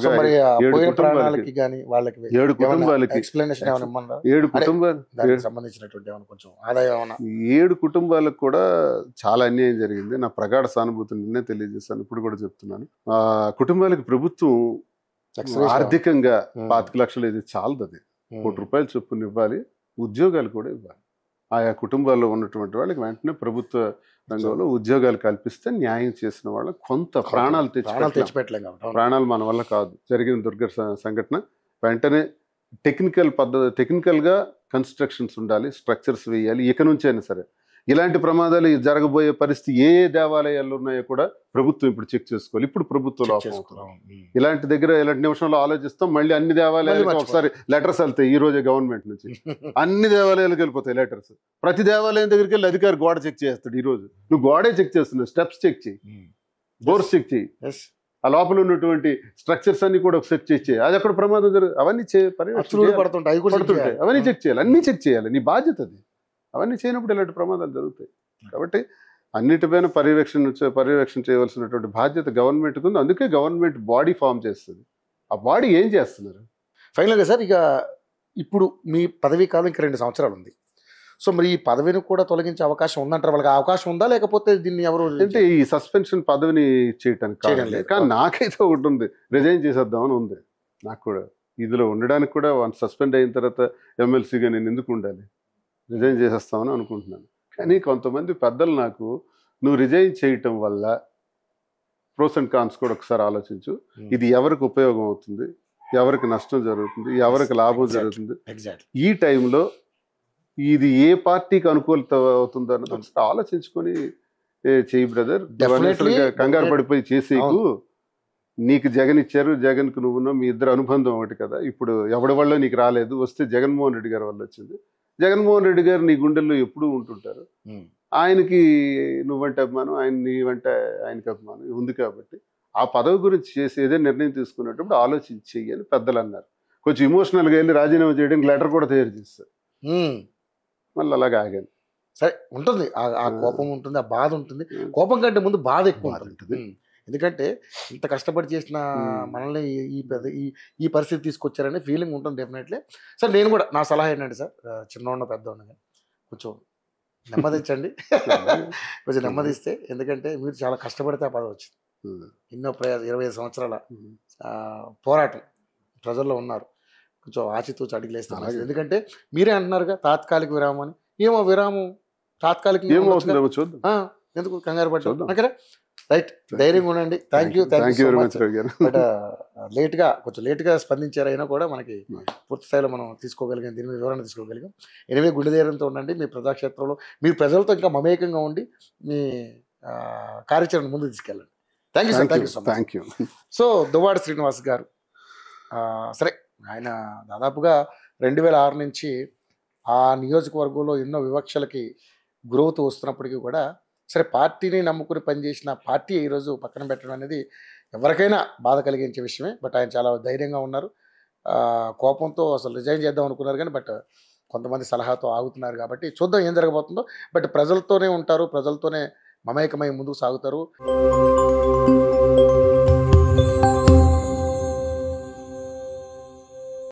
ఒక మరి ఏడు పోయిన కుటుంబాలకి ప్రాణాలకి కానీ వాళ్ళకి 7 కుటుంబాలకి ఎక్స్ప్లెనేషన్ ఏమైనా ఇమ్మన్నారా 7 కుటుంబాలు దానికి సంబంధించినటువంటి ఏమైనా కొంచెం ఆదాయం ఏమైనా 7 కుటుంబాలకు కూడా చాలా అన్యాయం జరిగింది. నా ప్రగాఢ సానుభూతిని నిన్నే తెలియజేస్తాను, ఇప్పుడు కూడా చెప్తున్నాను. ఆ కుటుంబాలకి ప్రభుత్వం ఆర్థికంగా 25 లక్షలు ఇది చాలదు, అది ₹1 కోటి చొప్పున ఇవ్వాలి, ఉద్యోగాలు కూడా ఇవ్వాలి. ఆయా కుటుంబాల్లో ఉన్నటువంటి వాళ్ళకి వెంటనే ప్రభుత్వ రంగంలో ఉద్యోగాలు కల్పిస్తే న్యాయం చేసిన వాళ్ళు కొంత ప్రాణాలు తెచ్చిపెట్టలేం కాబట్టి ప్రాణాలు మన వల్ల కాదు. జరిగిన దుర్ఘట సంఘటన వెంటనే టెక్నికల్ గా కన్స్ట్రక్షన్స్ ఉండాలి, స్ట్రక్చర్స్ వేయాలి. ఇక నుంచి అయినా సరే ఇలాంటి ప్రమాదాలు జరగబోయే పరిస్థితి ఏ దేవాలయాల్లో ఉన్నాయో కూడా ప్రభుత్వం ఇప్పుడు చెక్ చేసుకోవాలి. ఇప్పుడు ప్రభుత్వం ఇలాంటి నిమిషంలో ఆలోచిస్తాం, మళ్ళీ అన్ని దేవాలయాలకు ఒకసారి లెటర్స్ వెళ్తాయి. ఈ రోజే గవర్నమెంట్ నుంచి అన్ని దేవాలయాలకు వెళ్ళిపోతాయి లెటర్స్. ప్రతి దేవాలయం దగ్గరికి వెళ్ళి అధికారి గోడ చెక్ చేస్తాడు. ఈ రోజు నువ్వు గోడే చెక్ చేస్తున్నావు, స్టెప్స్ చెక్ చేయి, బోర్స్ చెక్ చేయి, ఆ లోపల ఉన్నటువంటి స్ట్రక్చర్స్ అన్ని కూడా ఒకసారి చెక్ చేయాలి. అది అక్కడ ప్రమాదం జరుగుతుంది, అవన్నీ పడుతుంటాయి, అవన్నీ చెక్ చేయాలి, అన్ని చెక్ చేయాలి. నీ బాధ్యత అది. అవన్నీ చేయనప్పుడు ఇలాంటి ప్రమాదాలు జరుగుతాయి. కాబట్టి అన్నిటిపైన పర్యవేక్షణ చేయవలసినటువంటి బాధ్యత గవర్నమెంట్కి ఉంది. అందుకే గవర్నమెంట్ బాడీ ఫామ్ చేస్తుంది. ఆ బాడీ ఏం చేస్తున్నారు ఫైనల్గా సార్? ఇక ఇప్పుడు మీ పదవీ కాలం ఇంకా 2 సంవత్సరాలు ఉంది. సో మరి ఈ పదవిని కూడా తొలగించే అవకాశం ఉందంటారు? వాళ్ళకి అవకాశం ఉందా, లేకపోతే దీన్ని ఎవరు అంటే ఈ సస్పెన్షన్ పదవిని చేయడానికి కానీ నాకైతే ఒకటి ఉంది, రిజైన్ చేసేద్దామని ఉంది నాకు కూడా. ఇందులో ఉండడానికి కూడా సస్పెండ్ అయిన తర్వాత ఎమ్మెల్సీగా నేను ఎందుకు ఉండాలి, రిజైన్ చేసేస్తామని అనుకుంటున్నాను. కానీ కొంతమంది పెద్దలు నాకు, నువ్వు రిజైన్ చేయటం వల్ల ప్రోస్ అండ్ కాన్స్ కూడా ఒకసారి ఆలోచించు, ఇది ఎవరికి ఉపయోగం అవుతుంది, ఎవరికి నష్టం జరుగుతుంది, ఎవరికి లాభం జరుగుతుంది, ఈ టైంలో ఇది ఏ పార్టీకి అనుకూలత అవుతుందో అన్నది ఒకసారి ఆలోచించుకొని చెయ్యి బ్రదర్. కంగారు పడిపోయి చేసేకు, నీకు జగన్ ఇచ్చారు, జగన్కు నువ్వున్నావు, మీ ఇద్దరు అనుబంధం ఒకటి కదా. ఇప్పుడు ఎవడి వల్ల నీకు రాలేదు, వస్తే జగన్మోహన్ రెడ్డి గారి వల్ల వచ్చింది. జగన్మోహన్ రెడ్డి గారు నీ గుండెల్లో ఎప్పుడూ ఉంటుంటారు. ఆయనకి నువ్వంటే అభిమానం, నీవంటే ఆయనకి అభిమానం ఉంది. కాబట్టి ఆ పదవి గురించి చేసి ఏదైనా నిర్ణయం తీసుకునేటప్పుడు ఆలోచించి చెయ్యి అని పెద్దలు అన్నారు. కొంచెం ఇమోషనల్గా వెళ్ళి రాజీనామా చేయడానికి లెటర్ కూడా తయారు చేస్తారు. మళ్ళీ అలాగే ఆగాను. సరే, ఉంటుంది ఆ కోపం ఉంటుంది, ఆ బాధ ఉంటుంది. కోపం కంటే ముందు బాధ ఎక్కువ ఉంటుంది. ఎందుకంటే ఇంత కష్టపడి చేసిన మనల్ని ఈ పరిస్థితి తీసుకొచ్చారనే ఫీలింగ్ ఉంటుంది డెఫినెట్లీ. సార్ నేను కూడా నా సలహా ఏంటంటే సార్, చిన్న ఉన్న పెద్ద ఉన్న కొంచెం నెమ్మదించండి, కొంచెం నెమ్మదిస్తే. ఎందుకంటే మీరు చాలా కష్టపడితే ఆ పదవి వచ్చింది. ఎన్నో 25 సంవత్సరాల పోరాటం ప్రజల్లో ఉన్నారు. కొంచెం ఆచితూచి అడిగిలేస్తాను. ఎందుకంటే మీరే అంటున్నారుగా తాత్కాలిక విరామం అని. ఏమో విరామం తాత్కాలిక ఎందుకు కంగారు పడ్డా? ఓకేనా, రైట్, ధైర్యంగా ఉండండి. థ్యాంక్ యూ బట్ కొంచెం లేట్గా స్పందించారైనా కూడా మనకి పూర్తి స్థాయిలో మనం తీసుకోగలిగాం, దీని మీద వివరణ తీసుకోగలిగాం. ఎనివే గుండె ధైర్యంతో ఉండండి. మీ ప్రజాక్షేత్రంలో మీరు ప్రజలతో ఇంకా మమేకంగా ఉండి మీ కార్యాచరణ ముందుకు తీసుకెళ్ళండి. Thank you sir, thank you so much. So Duvvada Srinivas గారు, సరే ఆయన దాదాపుగా 2006 నుంచి ఆ నియోజకవర్గంలో ఎన్నో వివక్షలకి గురవుతూ వస్తున్నప్పటికీ కూడా సరే పార్టీని నమ్ముకుని పనిచేసిన పార్టీ ఈరోజు పక్కన పెట్టడం అనేది ఎవరికైనా బాధ కలిగించే విషయమే. బట్ ఆయన చాలా ధైర్యంగా ఉన్నారు. కోపంతో అసలు రిజైన్ చేద్దాం అనుకున్నారు కానీ బట్ కొంతమంది సలహాతో ఆగుతున్నారు. కాబట్టి చూద్దాం ఏం జరగబోతుందో. బట్ ప్రజలతోనే ఉంటారు, ప్రజలతోనే మమేకమై ముందుకు సాగుతారు.